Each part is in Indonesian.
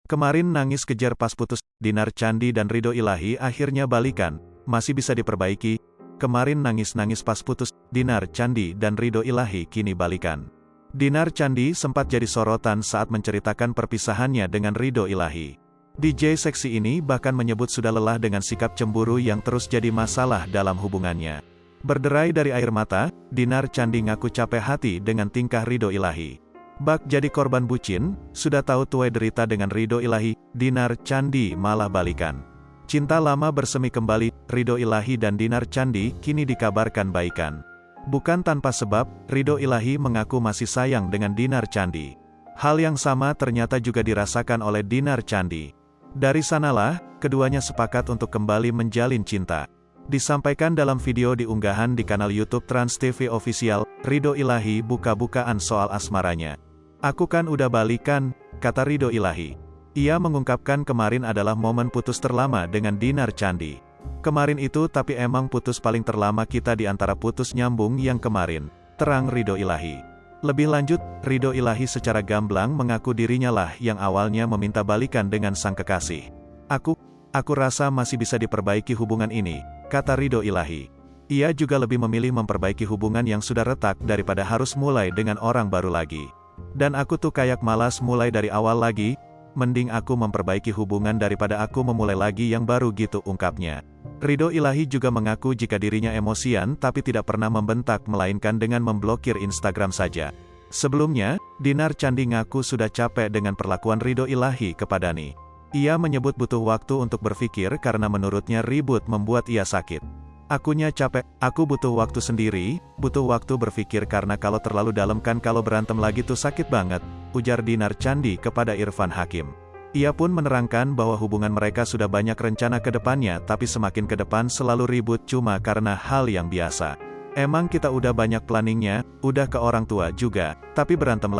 Kemarin nangis kejar pas putus, Dinar Candi dan Ridho Ilahi akhirnya balikan, masih bisa diperbaiki. Kemarin nangis-nangis pas putus, Dinar Candi dan Ridho Ilahi kini balikan. Dinar Candi sempat jadi sorotan saat menceritakan perpisahannya dengan Ridho Ilahi. DJ seksi ini bahkan menyebut sudah lelah dengan sikap cemburu yang terus jadi masalah dalam hubungannya. Berderai dari air mata, Dinar Candi ngaku capek hati dengan tingkah Ridho Ilahi. Bak jadi korban bucin, sudah tahu tuai derita dengan Ridho Ilahi, Dinar Candi malah balikan. Cinta lama bersemi kembali, Ridho Ilahi dan Dinar Candi kini dikabarkan baikan. Bukan tanpa sebab, Ridho Ilahi mengaku masih sayang dengan Dinar Candi. Hal yang sama ternyata juga dirasakan oleh Dinar Candi. Dari sanalah, keduanya sepakat untuk kembali menjalin cinta. Disampaikan dalam video diunggahan di kanal YouTube Trans TV Official, Ridho Ilahi buka-bukaan soal asmaranya. "Aku kan udah balikan," kata Ridho Ilahi. Ia mengungkapkan kemarin adalah momen putus terlama dengan Dinar Candi. "Kemarin itu tapi emang putus paling terlama kita di antara putus nyambung yang kemarin," terang Ridho Ilahi. Lebih lanjut, Ridho Ilahi secara gamblang mengaku dirinya lah yang awalnya meminta balikan dengan sang kekasih. Aku rasa masih bisa diperbaiki hubungan ini," kata Ridho Ilahi. Ia juga lebih memilih memperbaiki hubungan yang sudah retak daripada harus mulai dengan orang baru lagi. "Dan aku tuh kayak malas mulai dari awal lagi, mending aku memperbaiki hubungan daripada aku memulai lagi yang baru gitu," ungkapnya. Ridho Ilahi juga mengaku jika dirinya emosian tapi tidak pernah membentak melainkan dengan memblokir Instagram saja. Sebelumnya, Dinar Candi ngaku sudah capek dengan perlakuan Ridho Ilahi kepada Ni. Ia menyebut butuh waktu untuk berpikir karena menurutnya ribut membuat ia sakit. "Akunya capek, aku butuh waktu sendiri, butuh waktu berpikir karena kalau terlalu dalam kan kalau berantem lagi tuh sakit banget," ujar Dinar Candi kepada Irfan Hakim. Ia pun menerangkan bahwa hubungan mereka sudah banyak rencana ke depannya tapi semakin ke depan selalu ribut cuma karena hal yang biasa. "Emang kita udah banyak planningnya, udah ke orang tua juga, tapi berantem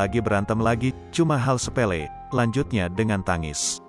lagi, cuma hal sepele," lanjutnya dengan tangis.